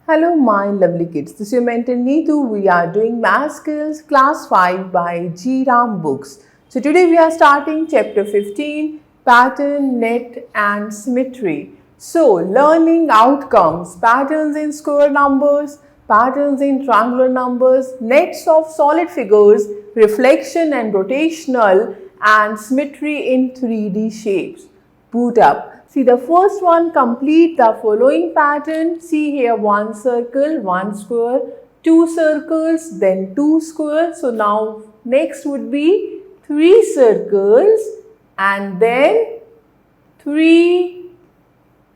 Hello my lovely kids, this is your mentor Neetu. We are doing Math Skills Class 5 by G. Ram Books. So today we are starting chapter 15, Pattern, Net and Symmetry. So learning outcomes, patterns in square numbers, patterns in triangular numbers, nets of solid figures, reflection and rotational, and symmetry in 3D shapes. Boot up. See the first one, complete the following pattern. See here, one circle, one square, two circles, then two squares. So now next would be three circles and then three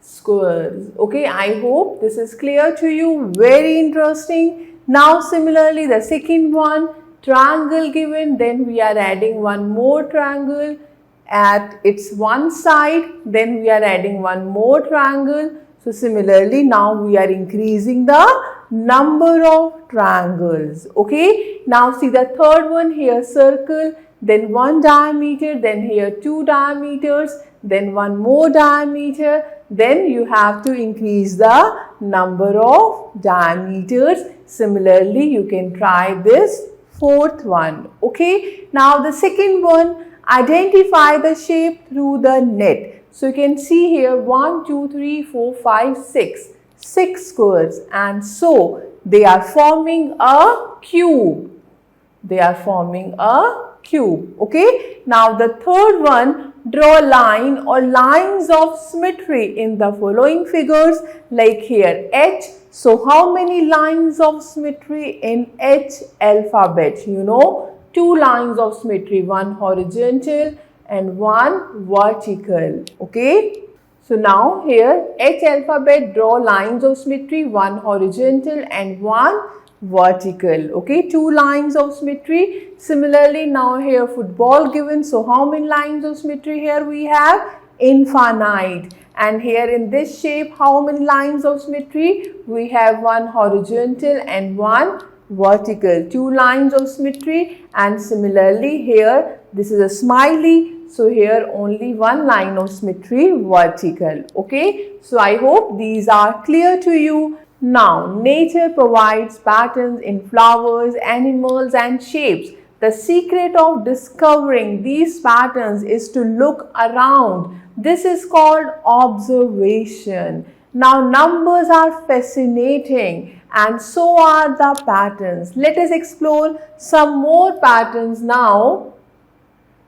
squares. Okay, I hope this is clear to you. Very interesting. Now similarly the second one, triangle given, then we are adding one more triangle at its one side, then we are adding one more triangle. So similarly now we are increasing the number of triangles. Okay, now see the third one, here circle, then one diameter, then here two diameters, then one more diameter, then you have to increase the number of diameters. Similarly you can try this fourth one. Okay, now the second one, identify the shape through the net. So you can see here 1, 2, 3, 4, 5, 6. 6 squares, and so they are forming a cube. They are forming a cube. Okay. Now the third one, draw a line or lines of symmetry in the following figures, like here H. So how many lines of symmetry in H alphabet? You know, two lines of symmetry, one horizontal and one vertical. Okay. So now here H alphabet, draw lines of symmetry, one horizontal and one vertical. Okay, two lines of symmetry. Similarly now here football given. So how many lines of symmetry here we have? Infinite. And here in this shape, how many lines of symmetry? We have one horizontal and one vertical, two lines of symmetry. And similarly here this is a smiley, so here only one line of symmetry, vertical. Okay, so I hope these are clear to you. Now nature provides patterns in flowers, animals and shapes. The secret of discovering these patterns is to look around. This is called observation. Now numbers are fascinating and so are the patterns. Let us explore some more patterns now.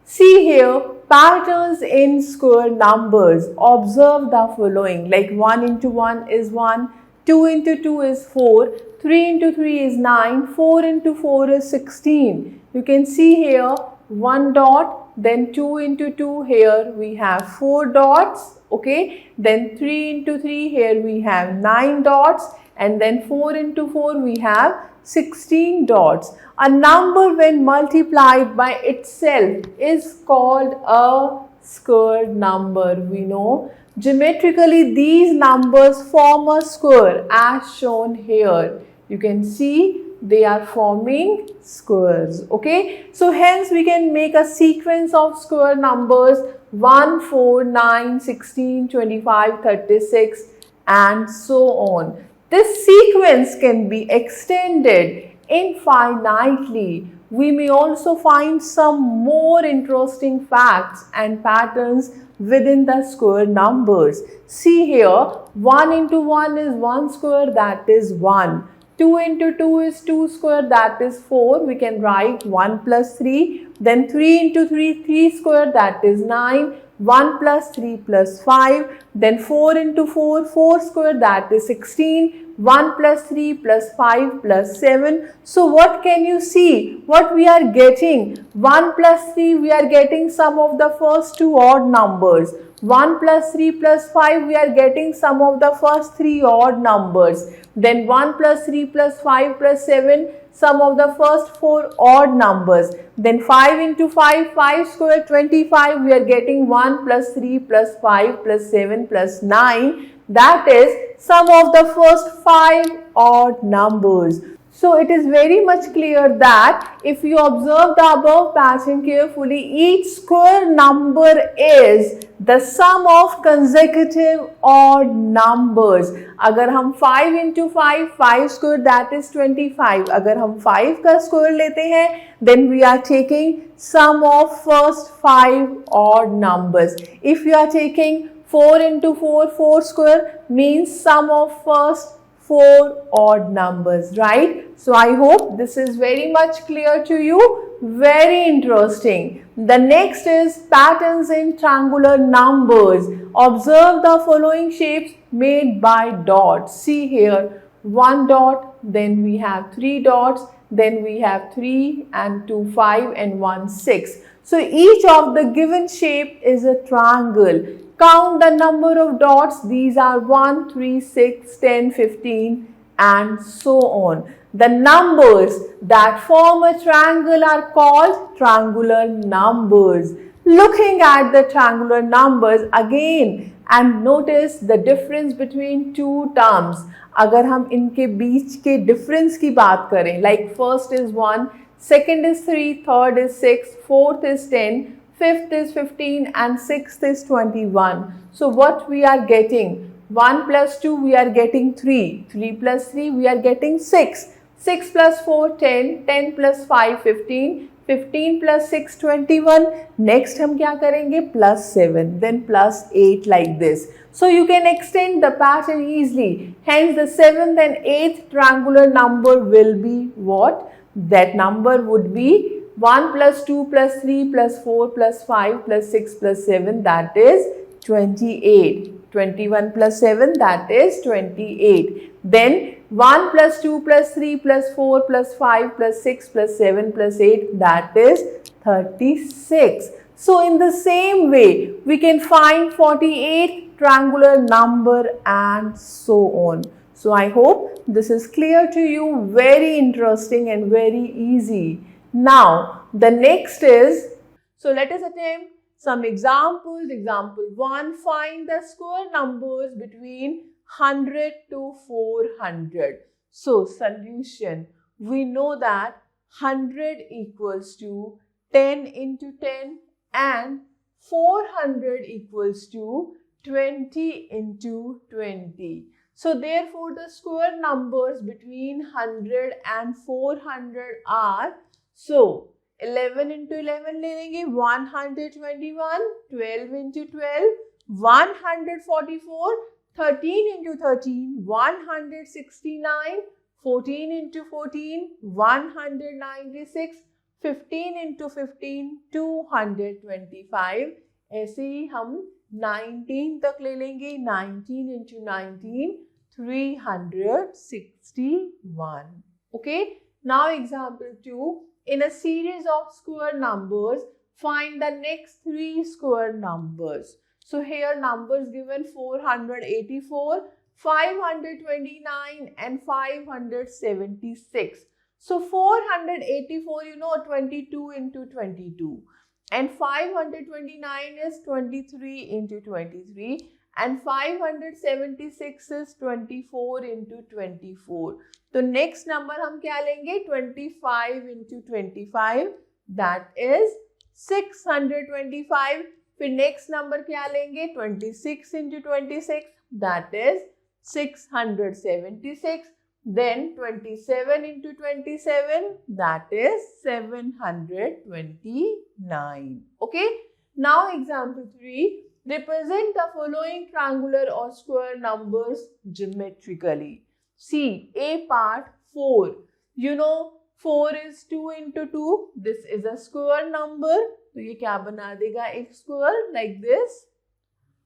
See here, patterns in square numbers. Observe the following, like 1 into 1 is 1, 2 into 2 is 4, 3 into 3 is 9, 4 into 4 is 16. You can see here 1 dot, then 2 into 2, here we have 4 dots. Okay, then 3 into 3, here we have 9 dots, and then 4 into 4 we have 16 dots. A number when multiplied by itself is called a square number. We know geometrically these numbers form a square as shown here. You can see they are forming squares. Okay, so hence we can make a sequence of square numbers 1, 4, 9, 16, 25, 36 and so on. This sequence can be extended infinitely. We may also find some more interesting facts and patterns within the square numbers. See here, 1 into 1 is 1 square, that is 1. 2 into 2 is 2 square, that is 4. We can write 1 plus 3. Then 3 into 3, 3 square, that is 9. 1 plus 3 plus 5. Then 4 into 4, 4 square, that is 16. 1 plus 3 plus 5 plus 7. So what can you see? What we are getting? 1 plus 3, we are getting some of the first two odd numbers. 1 plus 3 plus 5, we are getting some of the first three odd numbers. Then 1 plus 3 plus 5 plus 7, some of the first four odd numbers. Then 5 into 5, 5 square, 25, we are getting 1 plus 3 plus 5 plus 7 plus 9. That is some of the first 5 odd numbers. So it is very much clear that if you observe the above pattern carefully, each square number is the sum of consecutive odd numbers. अगर हम 5 into 5, 5 square that is 25. अगर हम 5 का square लेते हैं, then we are taking sum of first 5 odd numbers. If you are taking 4 into 4, 4 square means sum of first 4 odd numbers, right? So I hope this is very much clear to you. Very interesting. The next is patterns in triangular numbers. Observe the following shapes made by dots. See here, 1 dot, then we have 3 dots, then we have 3 and 2, 5 and 1, 6. So each of the given shape is a triangle. Count the number of dots. These are 1, 3, 6, 10, 15 and so on. The numbers that form a triangle are called triangular numbers. Looking at the triangular numbers again and notice the difference between two terms. अगर हम इनके बीच के difference की बात करें, like first is 1, second is 3, third is 6, fourth is 10, fifth is 15 and sixth is 21. So what we are getting? 1 plus 2 we are getting 3. 3 plus 3 we are getting 6. 6 plus 4 10. 10 plus 5 15. 15 plus 6 21. Next हम क्या करेंगे? Plus 7. Then plus 8 like this. So you can extend the pattern easily. Hence the 7th and 8th triangular number will be what? That number would be 1 plus 2 plus 3 plus 4 plus 5 plus 6 plus 7, that is 28. 21 plus 7, that is 28. Then 1 plus 2 plus 3 plus 4 plus 5 plus 6 plus 7 plus 8, that is 36. So in the same way, we can find 48 triangular number and so on. So I hope this is clear to you. Very interesting and very easy. Now, the next is, so let us attempt some examples. Example 1, find the square numbers between 100 to 400. So, solution, we know that 100 equals to 10 into 10 and 400 equals to 20 into 20. So, therefore, the square numbers between 100 and 400 are, so 11 into 11 ले लेंगे 121, 12 into 12 144, 13 into 13 169, 14 into 14 196, 15 into 15 225. ऐसे ही हम 19 तक ले लेंगे 19 into 19 361. Okay, now example 2. In a series of square numbers, find the next 3 square numbers. So here numbers given 484, 529 and 576. So 484, you know, 22 into 22. And 529 is 23 into 23. And 576 is 24 into 24. तो next number हम क्या लेंगे? 25 into 25, that is 625. फिर next number क्या लेंगे? 26 into 26, that is 676. Then 27 into 27, that is 729. Okay. Now example 3. Represent the following triangular or square numbers geometrically. See, A part 4. You know 4 is 2 into 2. This is a square number. तो ये क्या बना देगा? एक square like this.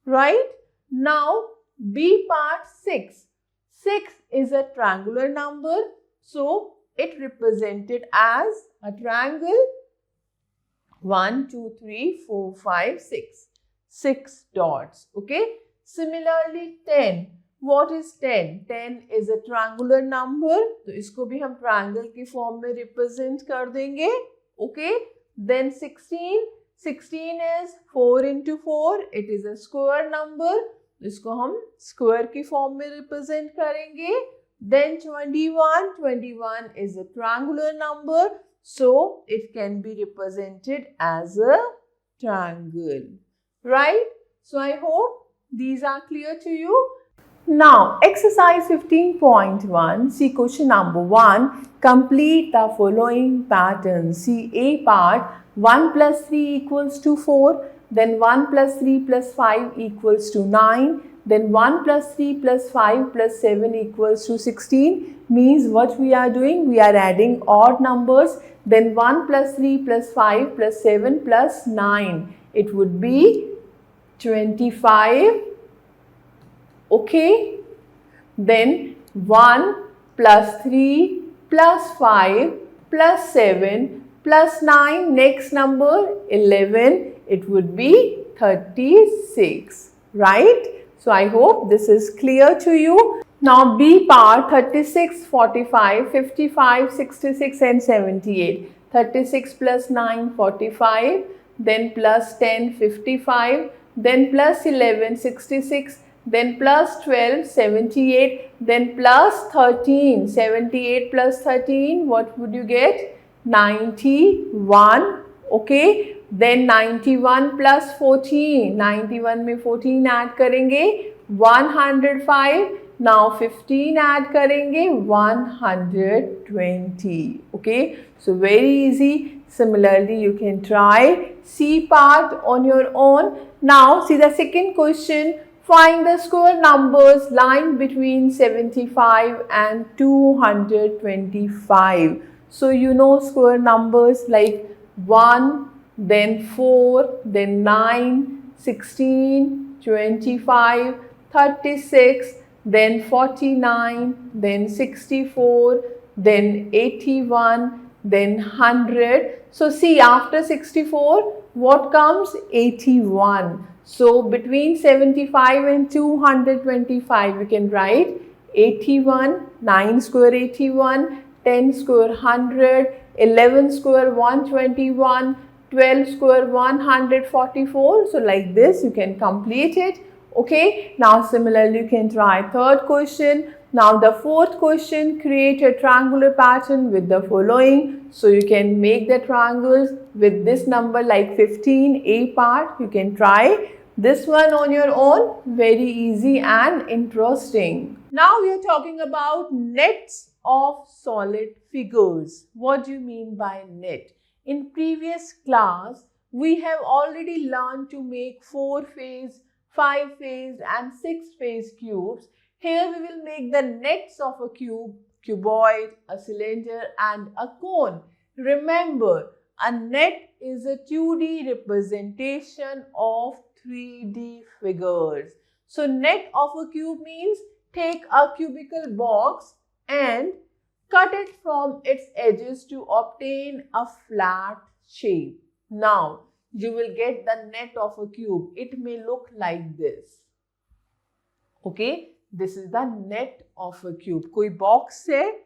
Right? Now B part 6. 6 is a triangular number. So it represented as a triangle. 1, 2, 3, 4, 5, 6. 6 dots. Okay. Similarly 10. What is 10? 10 is a triangular number. तो इसको भी हम triangle की form में represent कर देंगे. Okay. Then 16. 16 is 4 into 4. It is a square number. इसको हम square की form में represent करेंगे. Then 21. 21 is a triangular number, so it can be represented as a triangle. Right? So I hope these are clear to you. Now, exercise 15.1, see question number 1. Complete the following pattern. See A part, 1 plus 3 equals to 4, then 1 plus 3 plus 5 equals to 9, then 1 plus 3 plus 5 plus 7 equals to 16. Means what we are doing? We are adding odd numbers. Then 1 plus 3 plus 5 plus 7 plus 9. It would be 25. Okay, then 1 plus 3 plus 5 plus 7 plus 9, next number 11, it would be 36, right? So I hope this is clear to you. Now B part, 36, 45, 55, 66 and 78. 36 plus 9, 45, then plus 10, 55, then plus 11, 66, then plus 12, 78, then plus 13, 78 plus 13, what would you get? 91, okay. Then 91 plus 14, 91 में 14 add करेंगे 105, now 15 add करेंगे 120, okay. So very easy. Similarly, you can try C part on your own. Now see the second question. Find the square numbers lying between 75 and 225. So you know square numbers like 1, then 4, then 9, 16, 25, 36, then 49, then 64, then 81, then 100. So see, after 64, what comes? 81. So between 75 and 225, we can write 81, 9 square 81, 10 square 100, 11 square 121, 12 square 144. So like this you can complete it. Okay. Now similarly you can try third question. Now the fourth question, create a triangular pattern with the following. So you can make the triangles with this number like 15, A part. You can try this one on your own. Very easy and interesting. Now we are talking about nets of solid figures. What do you mean by net? In previous class, we have already learned to make 4-phase, 5-phase and 6-phase cubes. Here we will make the nets of a cube, cuboid, a cylinder and a cone. Remember, a net is a 2D representation of 3D figures. So net of a cube means take a cubical box and cut it from its edges to obtain a flat shape. Now, you will get the net of a cube. It may look like this. Okay, this is the net of a cube. कोई box है,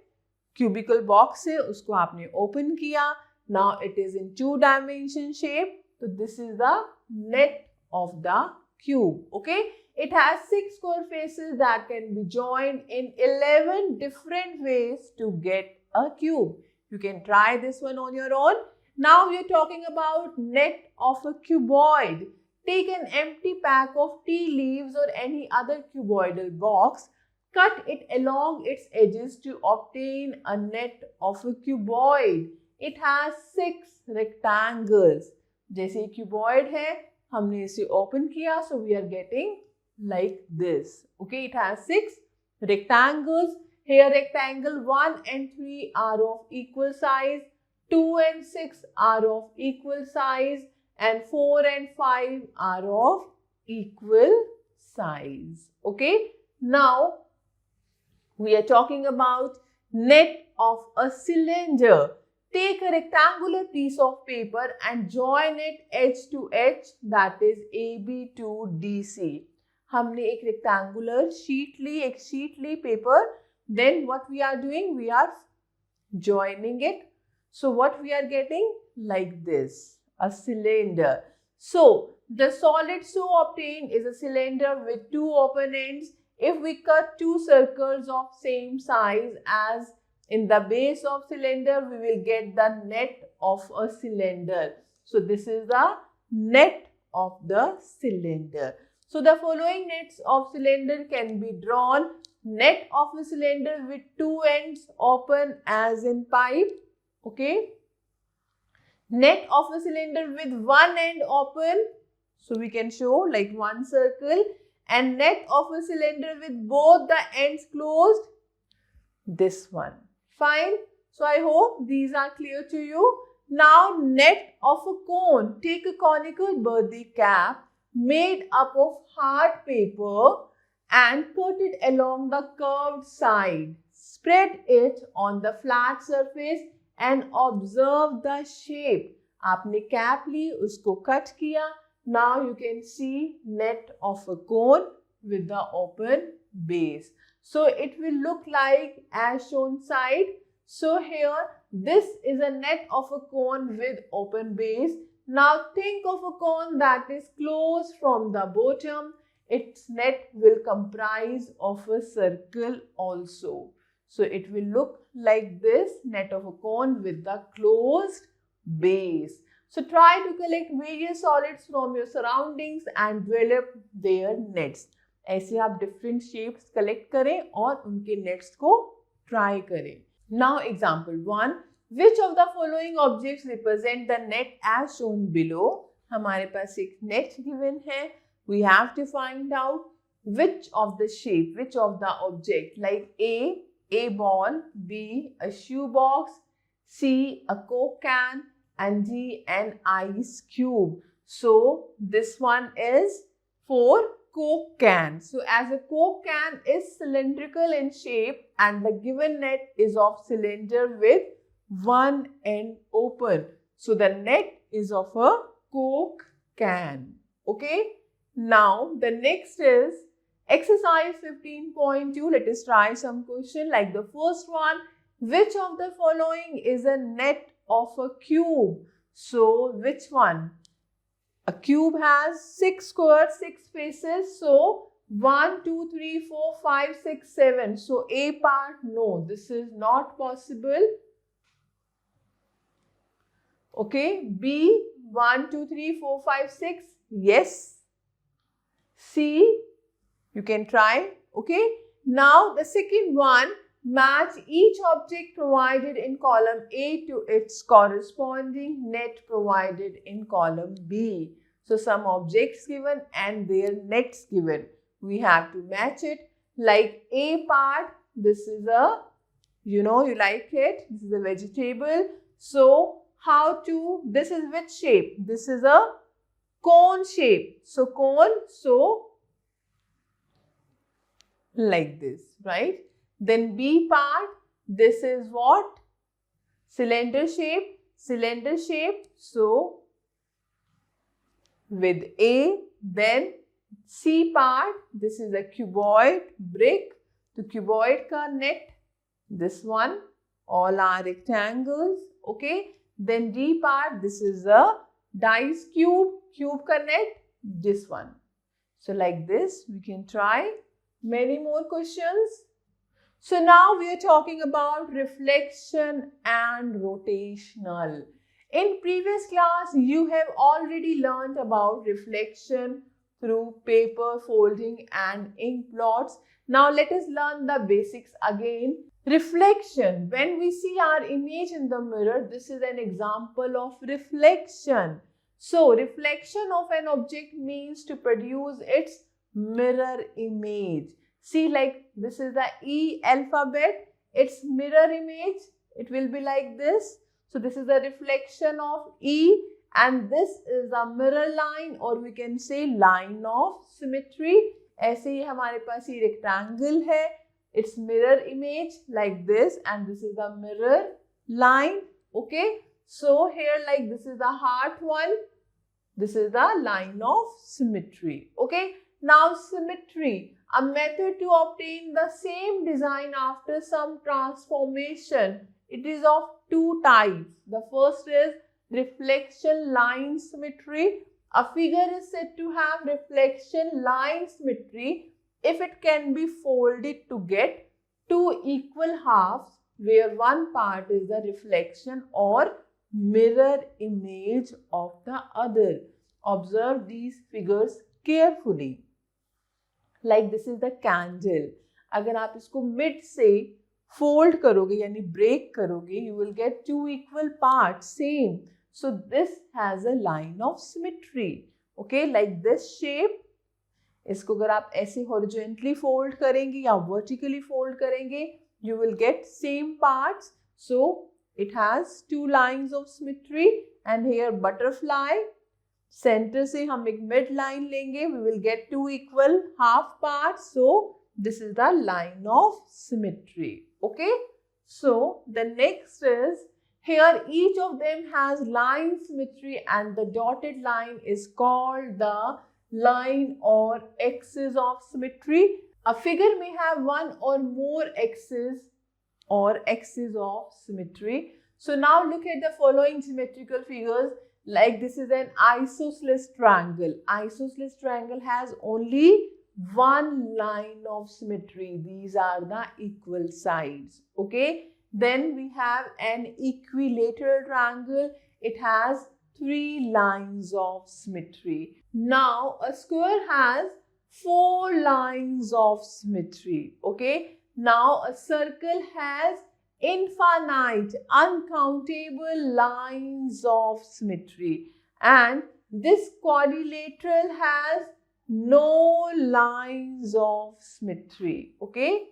cubical box है, उसको आपने open किया. Now it is in 2-dimension shape. So this is the net of the cube. Okay. It has 6 square faces that can be joined in 11 different ways to get a cube. You can try this one on your own. Now we are talking about net of a cuboid. Take an empty pack of tea leaves or any other cuboidal box. Cut it along its edges to obtain a net of a cuboid. It has 6 rectangles. जैसे cuboid है, हमने इसे open किया, so we are getting like this. Okay, it has 6 rectangles. Here rectangle 1 and 3 are of equal size, 2 and 6 are of equal size, and 4 and 5 are of equal size. Okay, now we are talking about net of a cylinder. Take a rectangular piece of paper and join it edge to edge, that is AB to DC. हमने एक rectangular sheet ली, एक sheet Lee paper. Then what we are doing? We are joining it. So what we are getting? Like this, a cylinder. So the solid so obtained is a cylinder with 2 open ends. if we cut two circles of same size as in the base of cylinder, we will get the net of a cylinder. So this is the net of the cylinder. So the following nets of cylinder can be drawn. Net of a cylinder with two ends open as in pipe. Okay. Net of a cylinder with one end open. So we can show like one circle. And net of a cylinder with both the ends closed. This one. Fine. So I hope these are clear to you. Now net of a cone. Take a conical birthday cap made up of hard paper and put it along the curved side. Spread it on the flat surface and observe the shape. आपने cap ली, उसको cut किया. Now you can see net of a cone with the open base. So it will look like as shown side. So here this is a net of a cone with open base. Now think of a cone that is closed from the bottom. Its net will comprise of a circle also. So it will look like this, net of a cone with the closed base. So try to collect various solids from your surroundings and develop their nets. ऐसे आप different shapes collect करें और उनके nets को try करें. Now example 1. Which of the following objects represent the net as shown below? हमारे पास एक net given है. We have to find out which of the shape, which of the object, like A ball, B, a shoe box, C, a Coke can, and D, an ice cube. So this one is for Coke can. So as a Coke can is cylindrical in shape and the given net is of cylinder with one end open. So the net is of a Coke can. Okay. Now the next is exercise 15.2. Let us try some question like the first one. Which of the following is a net of a cube? So which one? A cube has 6 squares, 6 faces. So 1, 2, 3, 4, 5, 6, 7. So A part, no, this is not possible. Okay, B, 1, 2, 3, 4, 5, 6. Yes. C, you can try. Okay. Now the second one, match each object provided in column A to its corresponding net provided in column B. So some objects given and their nets given. We have to match it. Like A part, this is a, you like it. This is a vegetable. So this is which shape? This is a cone shape. So cone, so like this, right? Then B part, this is what? Cylinder shape. So with A, then C part, this is a cuboid brick. The cuboid ka net, this one, all are rectangles. Okay. Then D part, this is a dice cube ka net, this one. So like this, we can try many more questions. So now we are talking about reflection and rotational. In previous class, you have already learnt about reflection through paper folding and ink blots. Now let us learn the basics again. Reflection. When we see our image in the mirror, this is an example of reflection. So reflection of an object means to produce its mirror image. See, like this is the E alphabet, its mirror image, it will be like this. So this is the reflection of E and this is the mirror line or we can say line of symmetry. ऐसे ही हमारे पास ये rectangle है, its mirror image like this and this is the mirror line. Okay, so here like this is the heart one, this is the line of symmetry. Okay, now symmetry, a method to obtain the same design after some transformation. It is of two types. The first is reflection line symmetry. A figure is said to have reflection line symmetry if it can be folded to get two equal halves where one part is the reflection or mirror image of the other. Observe these figures carefully. Like this is the candle. अगर आप इसको mid से fold करोगे यानी break करोगे, you will get two equal parts, same. So this has a line of symmetry. Okay, like this shape. इसको अगर आप ऐसे horizontally fold करेंगे या vertically fold करेंगे, you will get same parts. So it has two lines of symmetry. And here butterfly. Center से हम एक mid line लेंगे, we will get two equal half parts. So this is the line of symmetry. Okay. So the next is, here each of them has line symmetry and the dotted line is called the line or axis of symmetry. A figure may have one or more axes or axis of symmetry. So now look at the following symmetrical figures. Like this is an isosceles triangle. Isosceles triangle has only one line of symmetry. These are the equal sides. Okay. Then we have an equilateral triangle. It has three lines of symmetry. Now a square has four lines of symmetry. Okay. Now a circle has infinite, uncountable lines of symmetry, and this quadrilateral has no lines of symmetry. Okay.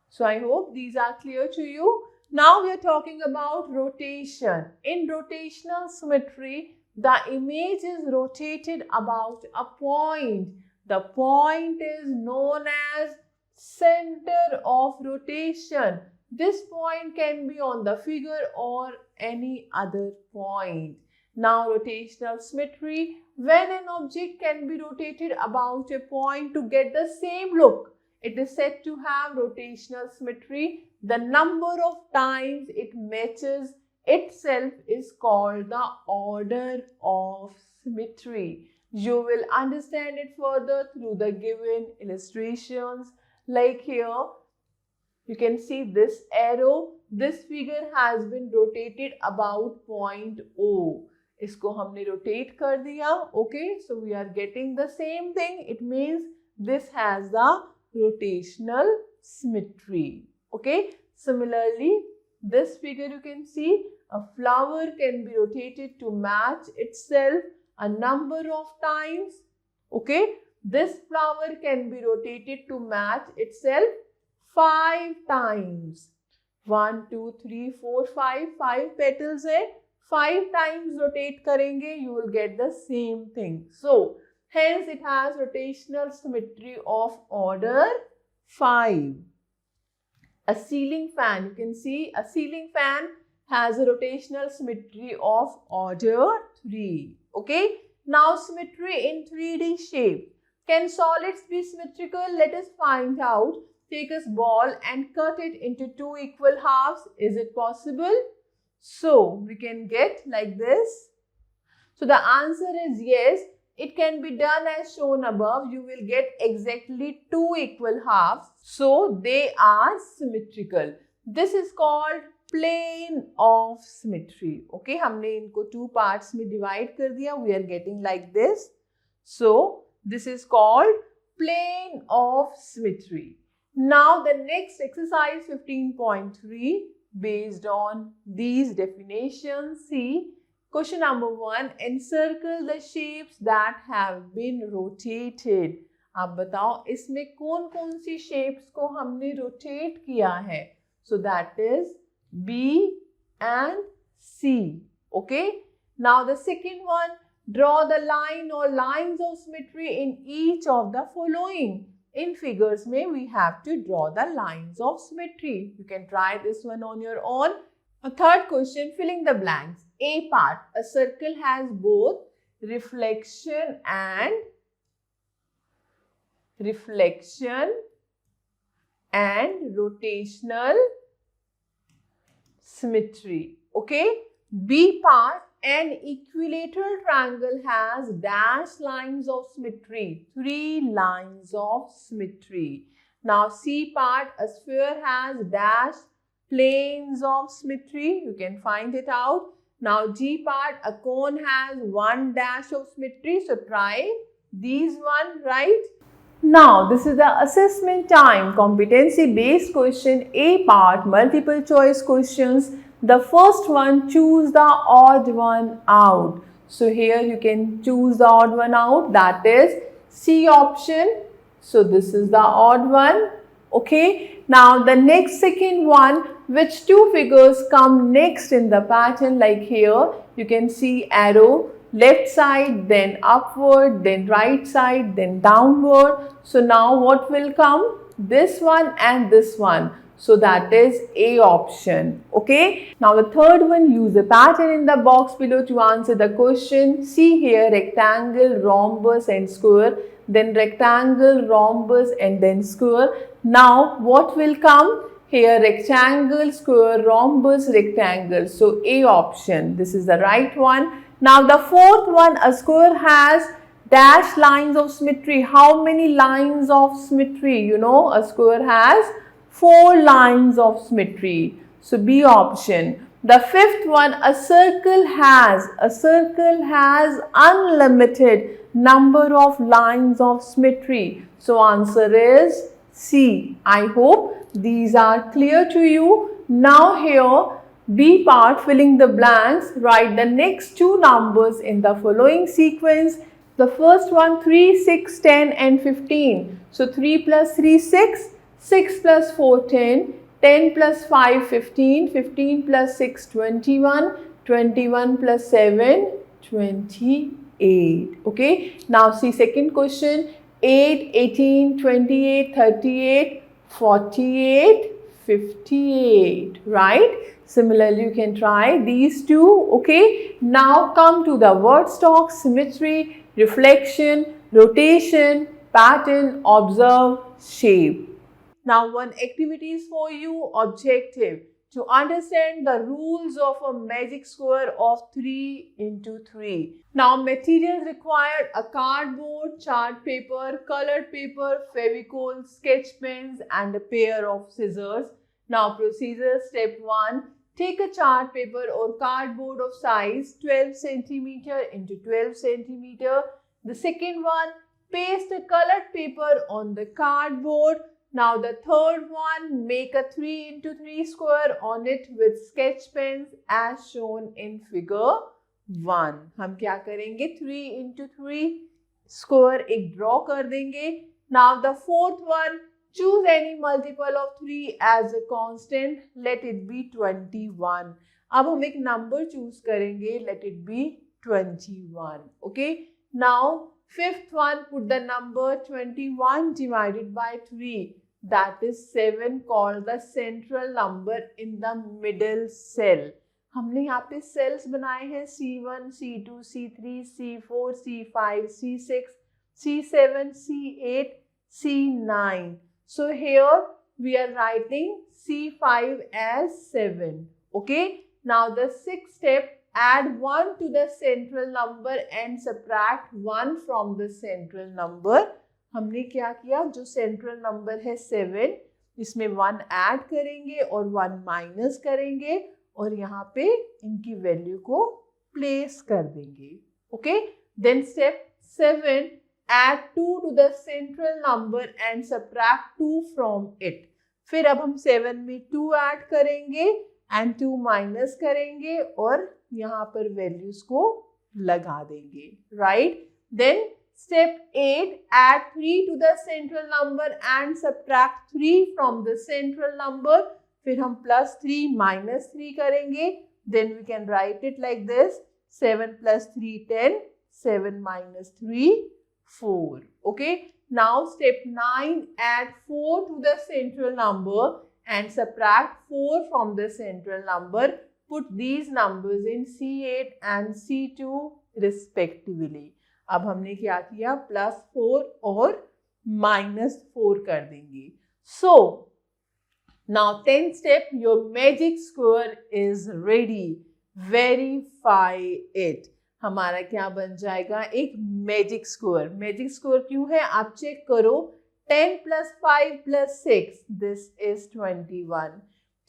So I hope these are clear to you. Now we are talking about rotation. In rotational symmetry, the image is rotated about a point. The point is known as center of rotation. This point can be on the figure or any other point. Now rotational symmetry, when an object can be rotated about a point to get the same look, it is said to have rotational symmetry. The number of times it matches itself is called the order of symmetry. You will understand it further through the given illustrations. Like here, you can see this arrow. This figure has been rotated about point O. इसको हमने rotate कर दिया. Okay, so we are getting the same thing. It means this has the rotational symmetry. Okay, similarly, this figure you can see a flower can be rotated to match itself a number of times. Okay, this flower can be rotated to match itself 5 times. 1, 2, 3, 4, 5. 5 petals है. 5 times rotate करेंगे, you will get the same thing. So hence it has rotational symmetry of order 5. A ceiling fan, you can see a ceiling fan has a rotational symmetry of order 3. Okay. Now symmetry in 3D shape. Can solids be symmetrical? Let us find out. Take a ball and cut it into 2 equal halves. Is it possible? So we can get like this. So the answer is yes. It can be done as shown above. You will get exactly 2 equal halves. So they are symmetrical. This is called plane of symmetry. Okay, हमने इनको 2 parts में divide कर दिया. We are getting like this. So this is called plane of symmetry. Now the next exercise 15.3 based on these definitions. See. Question number 1. Encircle the shapes that have been rotated. आप बताओ इसमें कौन कौन सी shapes को हमने rotate किया है. So that is B and C. Okay. Now the second one. Draw the line or lines of symmetry in each of the following. In figures में we have to draw the lines of symmetry. You can try this one on your own. A third question, filling the blanks. A part, a circle has both reflection and rotational symmetry. Okay. B part, an equilateral triangle has dash lines of symmetry, 3 lines of symmetry. Now C part, a sphere has dash planes of symmetry, you can find it out. Now G part, a cone has 1 dash of symmetry, so try these one, right? Now this is the assessment time, competency based question, A part, multiple choice questions. The first one, choose the odd one out. So here you can choose the odd one out, that is C option. So this is the odd one. Okay. Now the next second one, which two figures come next in the pattern, like here you can see arrow, left side, then upward, then right side, then downward. So now what will come? This one and this one. So that is A option. Okay. Now the third one, use a pattern in the box below to answer the question. See here, rectangle, rhombus and square, then rectangle, rhombus and then square. Now what will come? Here rectangle, square, rhombus, rectangle. So A option. This is the right one. Now the fourth one, a square has dash lines of symmetry. How many lines of symmetry? You know, a square has 4 lines of symmetry. So B option. The fifth one, a circle has unlimited number of lines of symmetry. So answer is C. I hope these are clear to you. Now here B part, filling the blanks, write the next two numbers in the following sequence. The first one, 3, 6, 10 and 15. So 3 plus 3, 6. 6 plus 4, 10, 10 plus 5, 15, 15 plus 6, 21, 21 plus 7, 28. Okay. Now see second question, 8, 18, 28, 38, 48, 58, right? Similarly, you can try these two. Okay. Now come to the word stock, symmetry, reflection, rotation, pattern, observe, shape. Now one activity is for you, objective, to understand the rules of a magic square of 3 into 3. Now materials required, a cardboard, chart paper, colored paper, Fevicol, sketch pens and a pair of scissors. Now procedure, step 1. Take a chart paper or cardboard of size 12 cm into 12 cm. The second one, paste a colored paper on the cardboard. Now the third one, make a 3 into 3 square on it with sketch pens as shown in figure 1. हम क्या करेंगे? 3 into 3 square एक draw कर देंगे. Now the fourth one, choose any multiple of 3 as a constant. Let it be 21. अब हम एक number choose करेंगे. Let it be 21. Okay. Now fifth one, put the number 21 divided by 3. That is 7, called the central number in the middle cell. हमने यहाँ पे cells बनाए हैं C1, C2, C3, C4, C5, C6, C7, C8, C9. So here we are writing C5 as 7. Okay. Now the sixth step, add 1 to the central number and subtract 1 from the central number. हमने क्या किया, जो central number है 7, इसमें 1 add करेंगे और 1 minus करेंगे और यहाँ पे इनकी वैल्यू को प्लेस कर देंगे. Okay. Then step 7, add 2 to the central number and subtract 2 from it. फिर अब हम 7 में 2 ऐड करेंगे एंड 2 माइनस करेंगे और यहाँ पर वैल्यूज को लगा देंगे. Right. Then step 8, add 3 to the central number and subtract 3 from the central number. फिर हम plus 3 minus 3 करेंगे. Then we can write it like this. 7 plus 3, 10. 7 minus 3, 4. Okay. Now step 9, add 4 to the central number and subtract 4 from the central number. Put these numbers in C8 and C2 respectively. अब हमने क्या किया, +4 और -4 कर देंगे. So now 10th step, your magic square is ready. Verify it. हमारा क्या बन जाएगा, एक मैजिक स्क्वायर। मैजिक स्क्वायर क्यों है, आप चेक करो। 10 plus 5 plus 6, this is 21.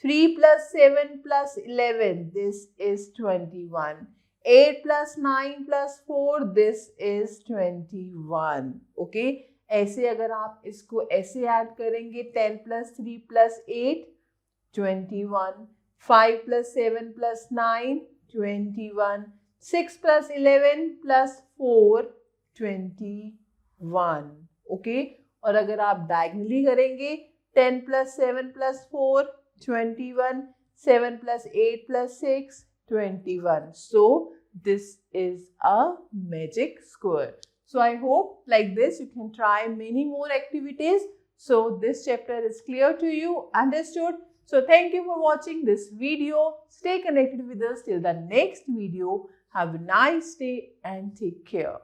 3 plus 7 plus 11, this is 21. 8 plus 9 plus 4, this is 21. Okay? ऐसे अगर आप इसको ऐसे ऐड करेंगे, 10 plus 3 plus 8, 21. 5 plus 7 plus 9, 21. 6 plus 11 plus 4, 21. Okay? और अगर आप डायगनली करेंगे, 10 plus 7 plus 4, 21. 7 plus 8 plus 6, 21. So this is a magic square. So I hope like this you can try many more activities. So this chapter is clear to you, understood? So thank you for watching this video. Stay connected with us till the next video. Have a nice day and take care.